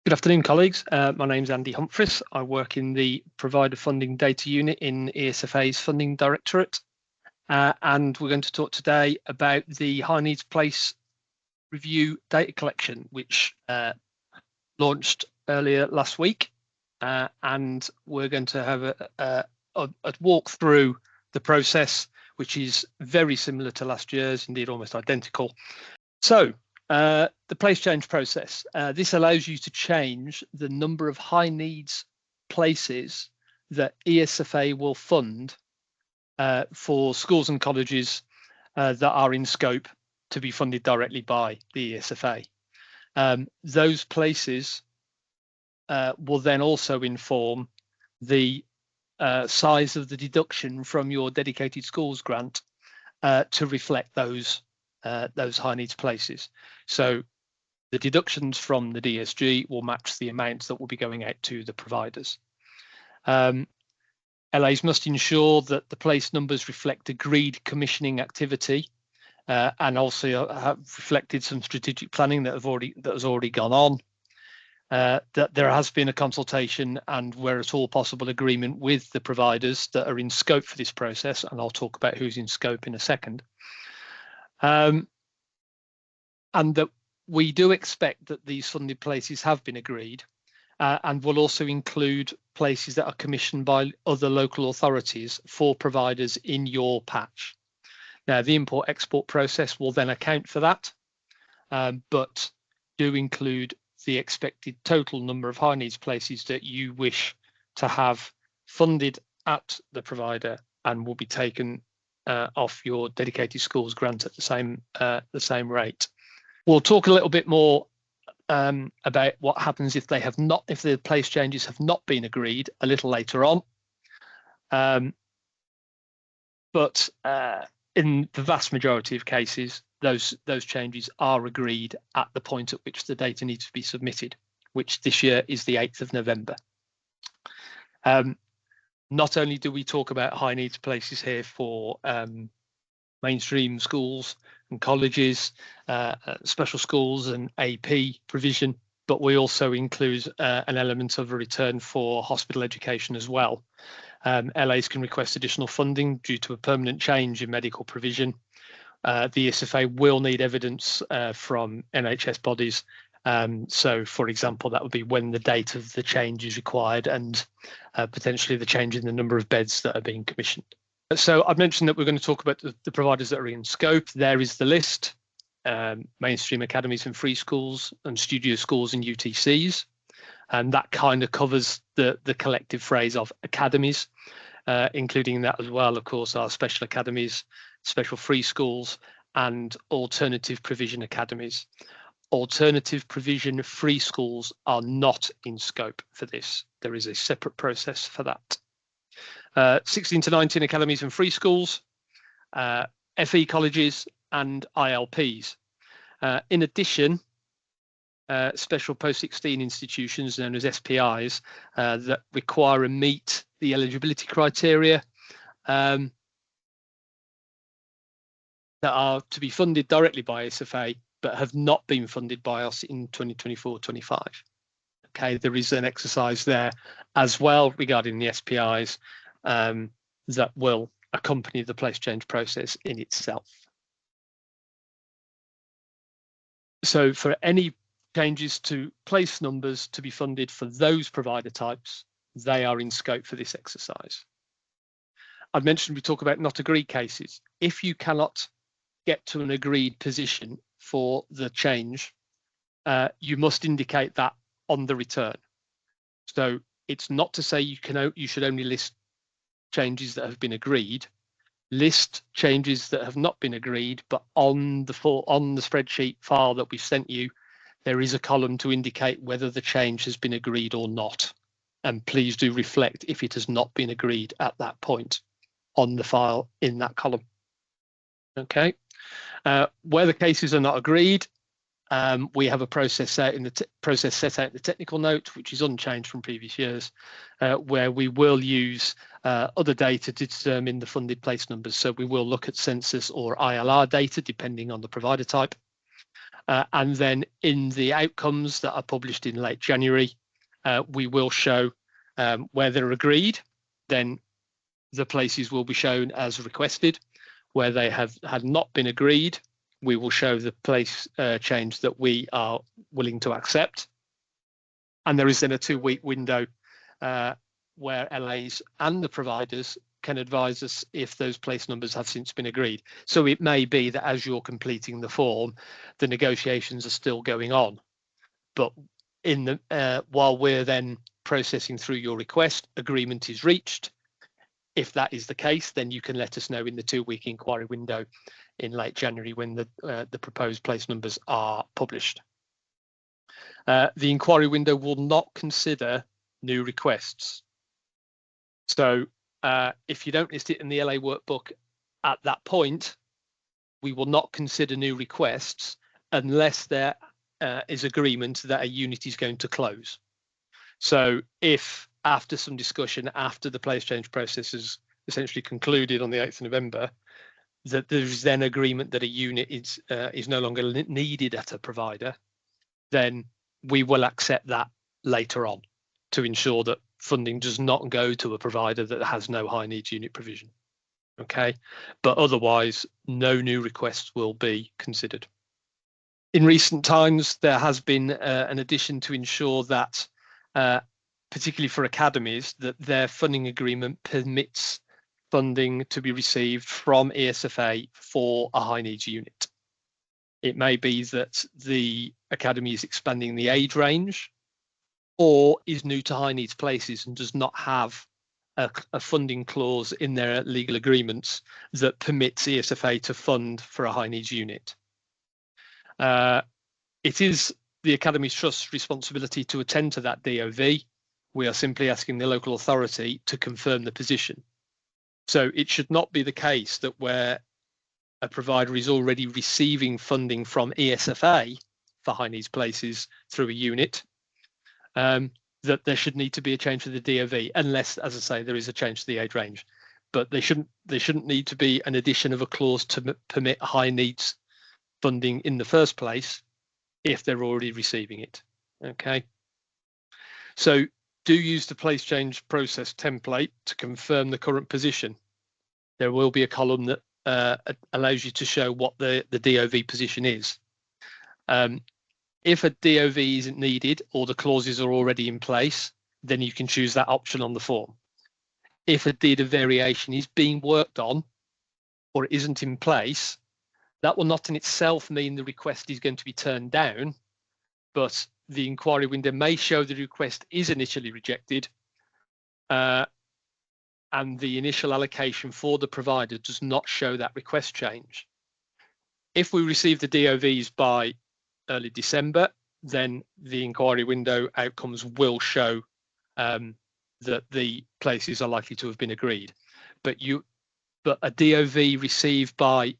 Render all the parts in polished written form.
Good afternoon, colleagues. My name's Andy Humphries. I work in the Provider Funding Data Unit in ESFA's Funding Directorate. And we're going to talk today about the High Needs Place Review data collection, which launched earlier last week. And we're going to have a walk through the process, which is very similar to last year's, indeed almost identical. So, the place change process. This allows you to change the number of high needs places that ESFA will fund for schools and colleges that are in scope to be funded directly by the ESFA. Those places will then also inform the size of the deduction from your dedicated schools grant to reflect those high needs places. So the deductions from the DSG will match the amounts that will be going out to the providers. LAs must ensure that the place numbers reflect agreed commissioning activity and also have reflected some strategic planning that has already gone on. That there has been a consultation and, where at all possible, agreement with the providers that are in scope for this process, and I'll talk about who's in scope in a second. And that we do expect that these funded places have been agreed and will also include places that are commissioned by other local authorities for providers in your patch. Now, the import-export process will then account for that, but do include the expected total number of high needs places that you wish to have funded at the provider and will be taken off your dedicated schools grant at the same rate. We'll talk a little bit more about what happens if the place changes have not been agreed a little later on. But in the vast majority of cases, those changes are agreed at the point at which the data needs to be submitted, which this year is the 8th of November. Not only do we talk about high needs places here for mainstream schools and colleges, special schools and AP provision, but we also include an element of a return for hospital education as well. LAs can request additional funding due to a permanent change in medical provision. The ESFA will need evidence from NHS bodies. So, for example, that would be when the date of the change is required and potentially the change in the number of beds that are being commissioned. So I've mentioned that we're going to talk about the providers that are in scope. There is the list: mainstream academies and free schools and studio schools and UTCs. And that kind of covers the collective phrase of academies, including that as well, of course, our special academies, special free schools and alternative provision academies. Alternative provision free schools are not in scope for this. There is a separate process for that. 16 to 19 academies and free schools, FE colleges and ILPs. In addition, special post-16 institutions known as SPIs that require and meet the eligibility criteria that are to be funded directly by SFA but have not been funded by us in 2024-25. Okay, there is an exercise there as well regarding the SPIs that will accompany the place change process in itself. So for any changes to place numbers to be funded for those provider types, they are in scope for this exercise. I've mentioned we talk about not agreed cases. If you cannot get to an agreed position for the change, you must indicate that on the return. So it's not to say you should only list changes that have been agreed. List changes that have not been agreed, but on the spreadsheet file that we've sent you, there is a column to indicate whether the change has been agreed or not. And please do reflect if it has not been agreed at that point on the file in that column. Okay. Where the cases are not agreed, we have a process set out in the technical note, which is unchanged from previous years, where we will use other data to determine the funded place numbers. So we will look at census or ILR data, depending on the provider type. And then in the outcomes that are published in late January, we will show where they're agreed, then the places will be shown as requested. Where they had not been agreed, we will show the place change that we are willing to accept. And there is then a 2-week window where LAs and the providers can advise us if those place numbers have since been agreed. So it may be that as you're completing the form, the negotiations are still going on. But in the while we're then processing through your request, agreement is reached. If that is the case, then you can let us know in the 2-week inquiry window in late January when the proposed place numbers are published. The inquiry window will not consider new requests. So if you don't list it in the LA workbook at that point, we will not consider new requests unless there is agreement that a unit is going to close. So if after some discussion, after the place change process is essentially concluded on the 8th of November, that there's then agreement that a unit is no longer needed at a provider, then we will accept that later on to ensure that funding does not go to a provider that has no high needs unit provision. Okay, but otherwise no new requests will be considered. In recent times, there has been an addition to ensure that, particularly for academies, that their funding agreement permits funding to be received from ESFA for a high needs unit. It may be that the academy is expanding the age range or is new to high needs places and does not have a funding clause in their legal agreements that permits ESFA to fund for a high needs unit. It is the Academy Trust's responsibility to attend to that DOV. We are simply asking the local authority to confirm the position. So it should not be the case that where a provider is already receiving funding from ESFA for high needs places through a unit, that there should need to be a change to the DOV, unless, as I say, there is a change to the age range. But there shouldn't need to be an addition of a clause to permit high needs funding in the first place if they're already receiving it. Okay. So do use the place change process template to confirm the current position. There will be a column that allows you to show what the DOV position is. If a DOV isn't needed or the clauses are already in place, then you can choose that option on the form. If a deed of variation is being worked on or it isn't in place, that will not in itself mean the request is going to be turned down, but the inquiry window may show the request is initially rejected and the initial allocation for the provider does not show that request change. If we receive the DOVs by early December, then the inquiry window outcomes will show that the places are likely to have been agreed. But a DOV received by,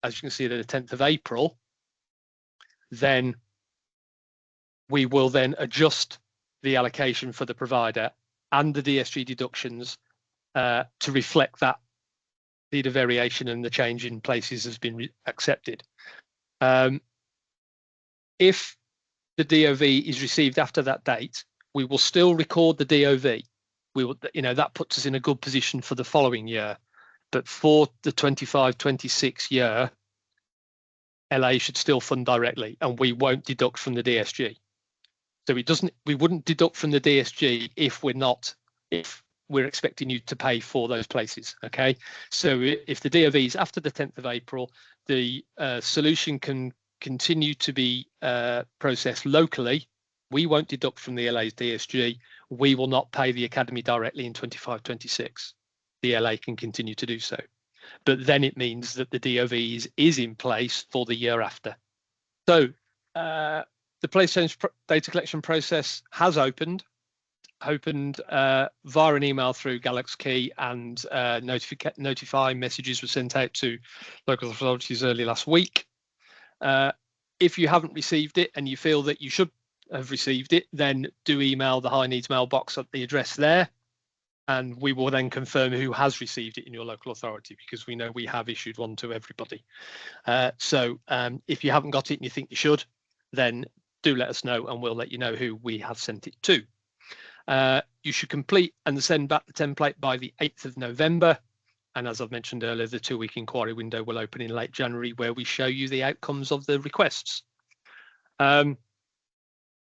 as you can see, the 10th of April, then we will then adjust the allocation for the provider and the DSG deductions to reflect that deed of variation and the change in places has been accepted. If the DOV is received after that date, we will still record the DOV. We will, that puts us in a good position for the following year. But for the 25-26 year, LA should still fund directly, and we won't deduct from the DSG. So we wouldn't deduct from the DSG if we're expecting you to pay for those places. Okay, so if the DOV is after the 10th of April, the solution can continue to be processed locally. We won't deduct from the LA's DSG. We will not pay the academy directly in 25-26. The LA can continue to do so, but then it means that the DOV is in place for the year after. So the place change data collection process has opened via an email through Galaxy Key, and notify messages were sent out to local authorities early last week. If you haven't received it and you feel that you should have received it, then do email the high needs mailbox at the address there. and we will then confirm who has received it in your local authority, because we know we have issued one to everybody. So if you haven't got it and you think you should, then do let us know and we'll let you know who we have sent it to. You should complete and send back the template by the 8th of November. And as I've mentioned earlier, the 2-week inquiry window will open in late January, where we show you the outcomes of the requests.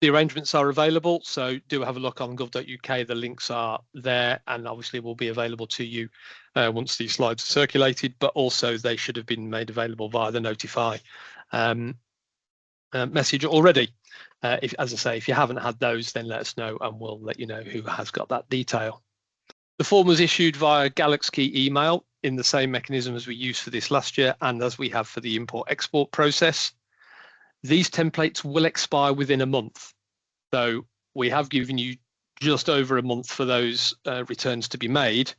The arrangements are available, so do have a look on gov.uk. The links are there and obviously will be available to you once these slides are circulated, but also they should have been made available via the Notify message already. As I say, if you haven't had those, then let us know and we'll let you know who has got that detail. The form was issued via GalaxKey email in the same mechanism as we used for this last year and as we have for the import-export process. These templates will expire within a month. So we have given you just over a month for those returns to be made,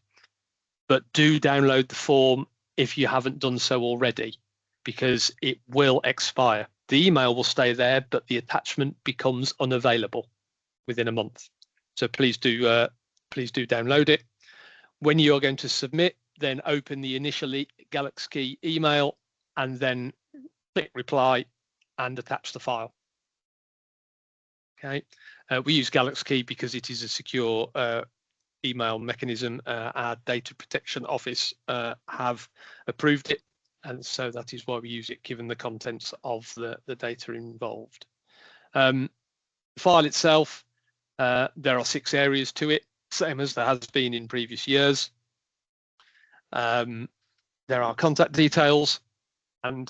but do download the form if you haven't done so already, because it will expire. The email will stay there, but the attachment becomes unavailable within a month. So please do download it. When you're going to submit, then open the initial GalaxKey email and then click reply and attach the file. Okay, we use GalaxKey because it is a secure email mechanism. Our data protection office have approved it, and so that is why we use it, given the contents of the data involved. The file itself, there are 6 areas to it, same as there has been in previous years. There are contact details and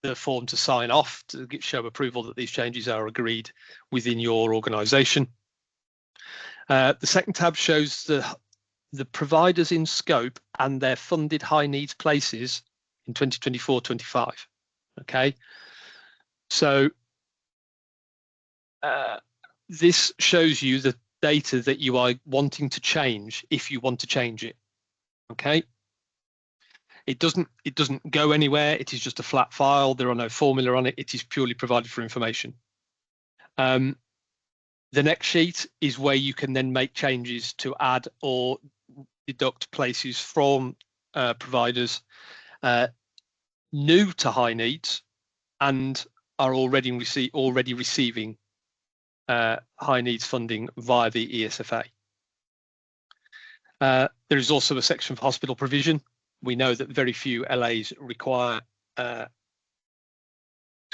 the form to sign off to show approval that these changes are agreed within your organisation. The second tab shows the providers in scope and their funded high needs places in 2024-25. Okay, so this shows you the data that you are wanting to change if you want to change it. Okay. It doesn't go anywhere. It is just a flat file. There are no formula on it. It is purely provided for information. The next sheet is where you can then make changes to add or deduct places from providers new to high needs and are already receiving high needs funding via the ESFA. There is also a section for hospital provision. We know that very few LAs require to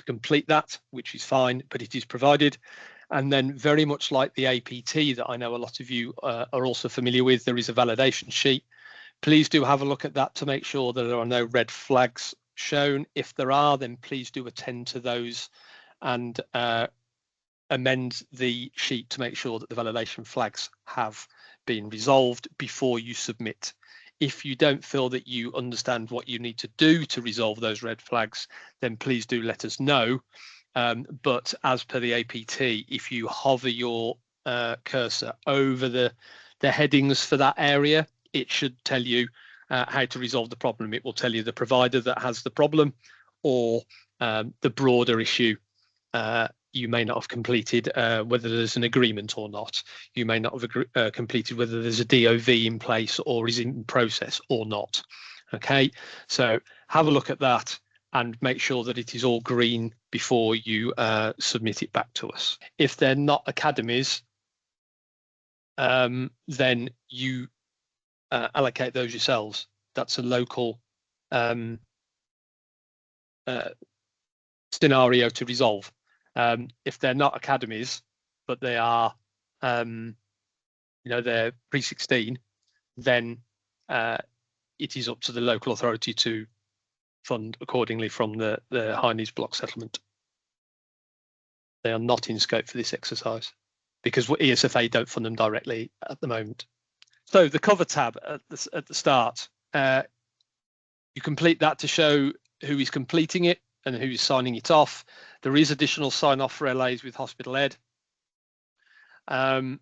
complete that, which is fine, but it is provided. And then very much like the APT that I know a lot of you are also familiar with, there is a validation sheet. Please do have a look at that to make sure that there are no red flags shown. If there are, then please do attend to those and amend the sheet to make sure that the validation flags have been resolved before you submit. If you don't feel that you understand what you need to do to resolve those red flags, then please do let us know. But as per the APT, if you hover your cursor over the headings for that area, it should tell you how to resolve the problem. It will tell you the provider that has the problem or the broader issue. You may not have completed whether there's an agreement or not. You may not have completed whether there's a DOV in place or is in process or not. Okay, so have a look at that and make sure that it is all green before you submit it back to us. If they're not academies, then you allocate those yourselves. That's a local scenario to resolve. If they're not academies, but they are, they're pre-16, then it is up to the local authority to fund accordingly from the high needs block settlement. They are not in scope for this exercise because ESFA don't fund them directly at the moment. So the cover tab at the start, you complete that to show who is completing it and who is signing it off. There is additional sign-off for LAs with hospital ed. And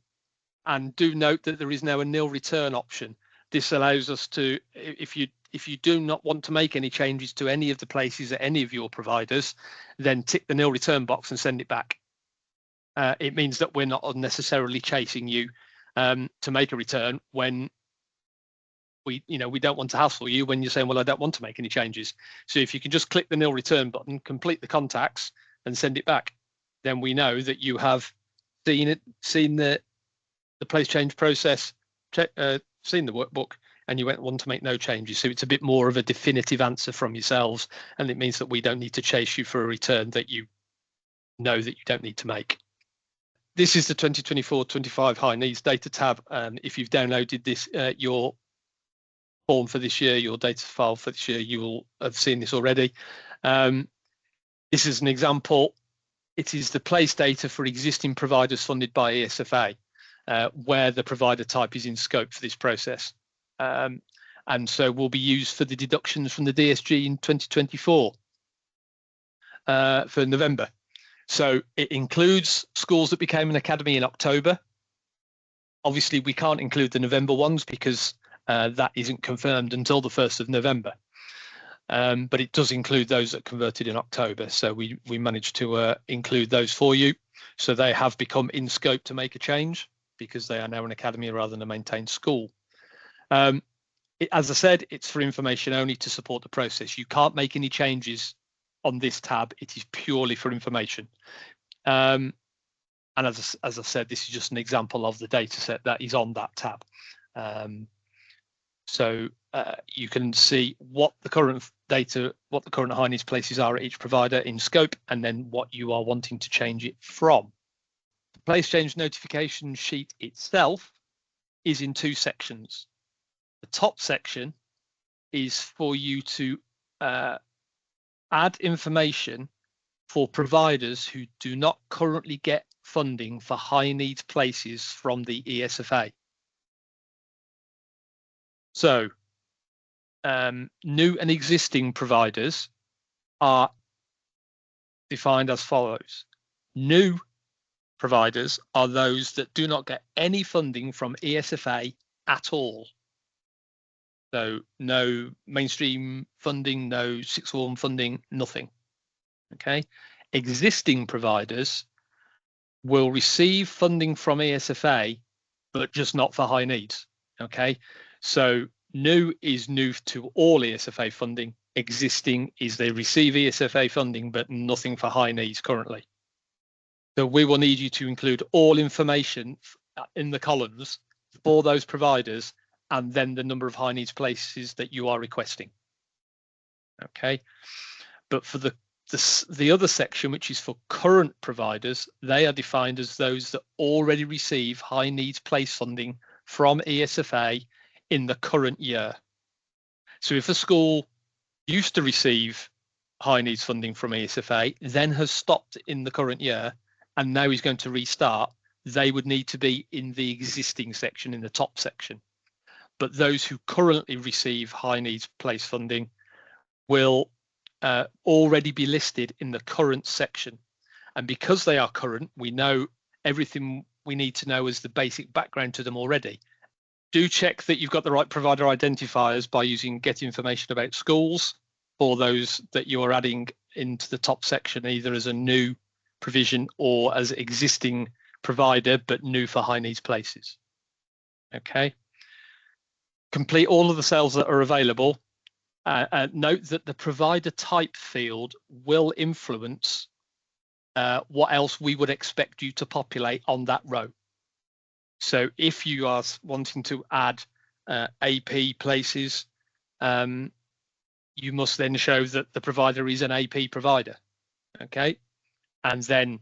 do note that there is now a nil return option. This allows us to, if you do not want to make any changes to any of the places at any of your providers, then tick the nil return box and send it back. It means that we're not unnecessarily chasing you to make a return when we don't want to hassle you when you're saying, well, I don't want to make any changes. So if you can just click the nil return button, complete the contacts and send it back, then we know that you have seen the place change process, seen the workbook, and you want to make no changes. So it's a bit more of a definitive answer from yourselves, and it means that we don't need to chase you for a return that you know that you don't need to make. This is the 2024-25 high needs data tab. If you've downloaded this, your form for this year, your data file for this year, you will have seen this already. This is an example. It is the place data for existing providers funded by ESFA, where the provider type is in scope for this process. And so will be used for the deductions from the DSG in 2024 for November. So it includes schools that became an academy in October. Obviously, we can't include the November ones because that isn't confirmed until the 1st of November. But it does include those that converted in October. So we managed to include those for you. So they have become in scope to make a change because they are now an academy rather than a maintained school. As I said, it's for information only to support the process. You can't make any changes on this tab. It is purely for information. And as I said, this is just an example of the data set that is on that tab. So you can see what the current data, what the current high needs places are at each provider in scope, and then what you are wanting to change it from. The place change notification sheet itself is in two sections. The top section is for you to add information for providers who do not currently get funding for high needs places from the ESFA. So new and existing providers are defined as follows. New providers are those that do not get any funding from ESFA at all. So no mainstream funding, no sixth form funding, nothing. Okay. Existing providers will receive funding from ESFA, but just not for high needs. Okay. So new is new to all ESFA funding. Existing is they receive ESFA funding, but nothing for high needs currently. So we will need you to include all information in the columns for those providers and then the number of high needs places that you are requesting. Okay, but for the other section, which is for current providers, they are defined as those that already receive high needs place funding from ESFA in the current year. So if a school used to receive high needs funding from ESFA, then has stopped in the current year, and now is going to restart, they would need to be in the existing section, in the top section. But those who currently receive high needs place funding will already be listed in the current section. And because they are current, we know everything we need to know as the basic background to them already. Do check that you've got the right provider identifiers by using get information about schools for those that you're adding into the top section, either as a new provision or as existing provider, but new for high needs places. Okay. Complete all of the cells that are available. Note that the provider type field will influence what else we would expect you to populate on that row. So if you are wanting to add AP places, you must then show that the provider is an AP provider. Okay, and then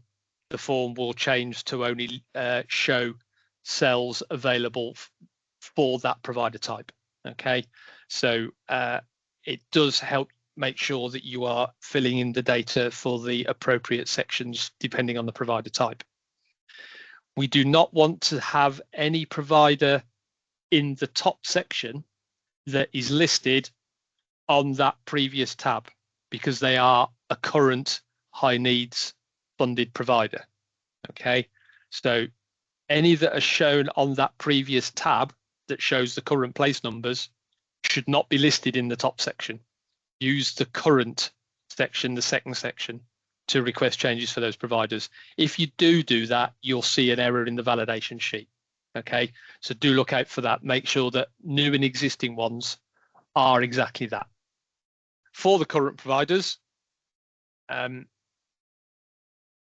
the form will change to only show cells available for that provider type. Okay, so it does help make sure that you are filling in the data for the appropriate sections depending on the provider type. We do not want to have any provider in the top section that is listed on that previous tab because they are a current high needs funded provider. Okay, so any that are shown on that previous tab that shows the current place numbers should not be listed in the top section. Use the current section, the second section, to request changes for those providers. If you do that, you'll see an error in the validation sheet. Okay, so do look out for that. Make sure that new and existing ones are exactly that. For the current providers,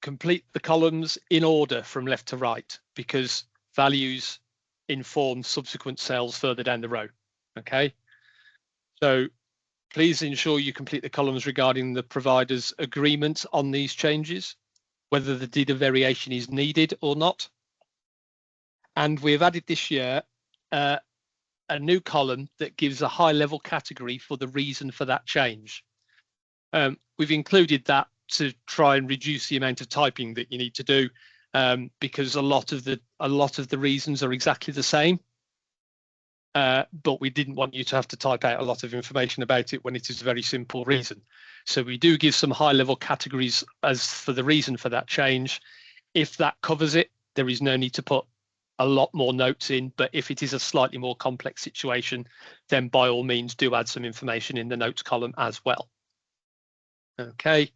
complete the columns in order from left to right, because values inform subsequent sales further down the row. Okay, so please ensure you complete the columns regarding the provider's agreement on these changes, whether the deed of variation is needed or not. And we've added this year a new column that gives a high level category for the reason for that change. We've included that to try and reduce the amount of typing that you need to do, because a lot of the reasons are exactly the same. But we didn't want you to have to type out a lot of information about it when it is a very simple reason. So we do give some high level categories as for the reason for that change. If that covers it, there is no need to put a lot more notes in, but if it is a slightly more complex situation, then by all means do add some information in the notes column as well. Okay,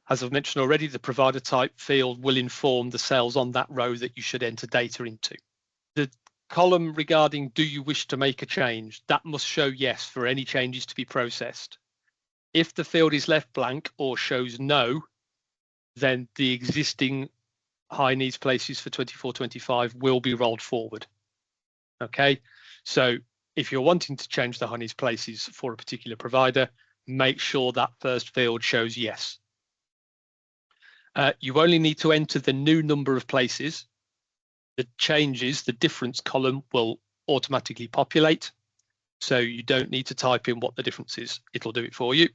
as I've mentioned already, the provider type field will inform the sales on that row that you should enter data into. The column regarding do you wish to make a change, that must show yes for any changes to be processed. If the field is left blank or shows no, then the existing high needs places for 24-25 will be rolled forward. Okay, so if you're wanting to change the high needs places for a particular provider, make sure that first field shows yes. You only need to enter the new number of places. The changes, the difference column will automatically populate, so you don't need to type in what the difference is. It'll do it for you.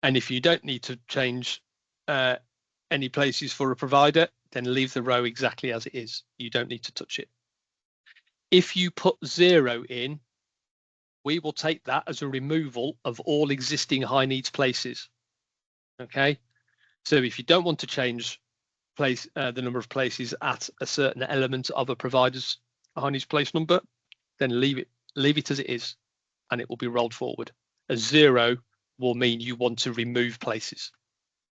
And if you don't need to change any places for a provider, then leave the row exactly as it is. You don't need to touch it. If you put 0 in, we will take that as a removal of all existing high needs places. Okay, so if you don't want to change the number of places at a certain element of a provider's high needs place number, then leave it as it is, and it will be rolled forward. A 0 will mean you want to remove places.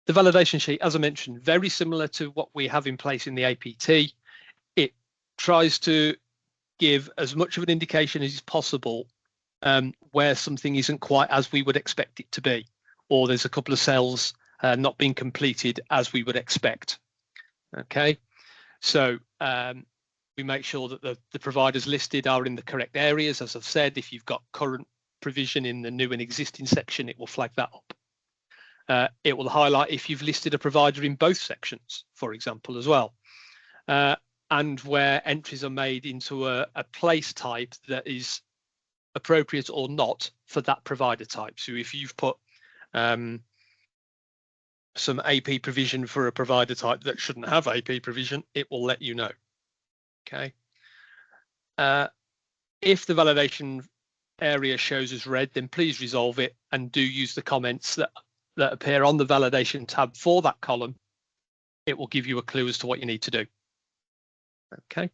The validation sheet, as I mentioned, very similar to what we have in place in the APT. It tries to give as much of an indication as is possible where something isn't quite as we would expect it to be, or there's a couple of cells not being completed as we would expect. Okay, so we make sure that the providers listed are in the correct areas. As I've said, if you've got current provision in the new and existing section, it will flag that up. It will highlight if you've listed a provider in both sections, for example, as well. And where entries are made into a place type that is appropriate or not for that provider type. So if you've put some AP provision for a provider type that shouldn't have AP provision, it will let you know. Okay. If the validation area shows as red, then please resolve it and do use the comments that appear on the validation tab for that column. It will give you a clue as to what you need to do. Okay.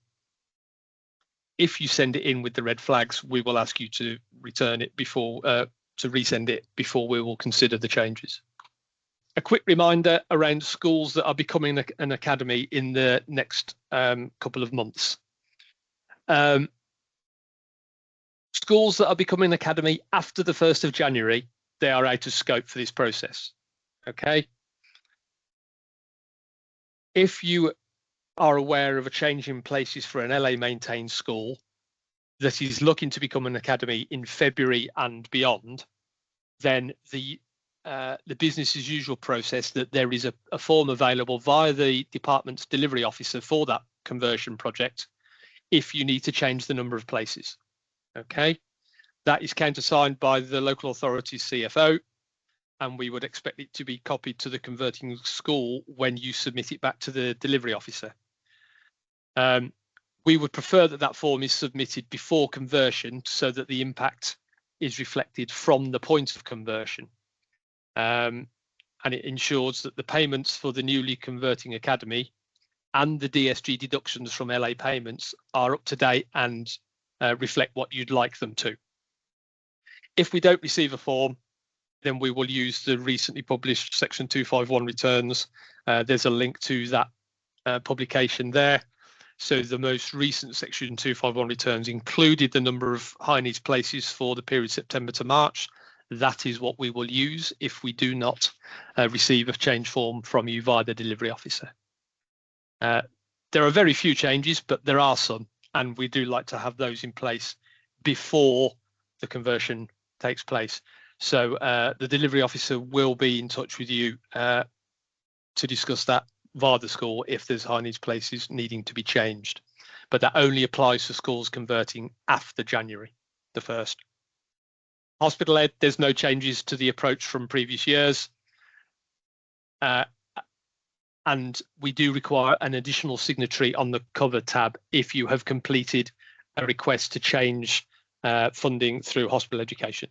If you send it in with the red flags, we will ask you to return it before to resend it before we will consider the changes. A quick reminder around schools that are becoming an academy in the next couple of months. Schools that are becoming an academy after the 1st of January, they are out of scope for this process. Okay. If you are aware of a change in places for an LA maintained school that is looking to become an academy in February and beyond, then the business as usual process that there is a form available via the department's delivery officer for that conversion project if you need to change the number of places. Okay, that is countersigned by the local authority's CFO, and we would expect it to be copied to the converting school when you submit it back to the delivery officer. We would prefer that form is submitted before conversion so that the impact is reflected from the point of conversion. And it ensures that the payments for the newly converting academy and the DSG deductions from LA payments are up to date and reflect what you'd like them to. If we don't receive a form, then we will use the recently published Section 251 returns. There's a link to that publication there. So the most recent Section 251 returns included the number of high needs places for the period September to March. That is what we will use if we do not receive a change form from you via the delivery officer. There are very few changes, but there are some, and we do like to have those in place before the conversion takes place. So the delivery officer will be in touch with you to discuss that via the school if there's high needs places needing to be changed. But that only applies for schools converting after January the 1st. Hospital ed, there's no changes to the approach from previous years. And we do require an additional signatory on the cover tab if you have completed a request to change funding through hospital education.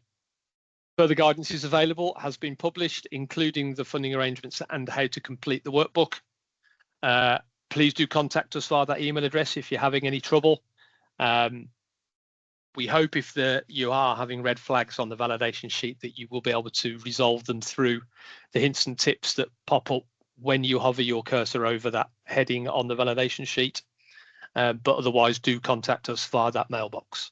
Further guidance is available, has been published, including the funding arrangements and how to complete the workbook. Please do contact us via that email address if you're having any trouble. We hope if you are having red flags on the validation sheet that you will be able to resolve them through the hints and tips that pop up when you hover your cursor over that heading on the validation sheet. But otherwise, do contact us via that mailbox.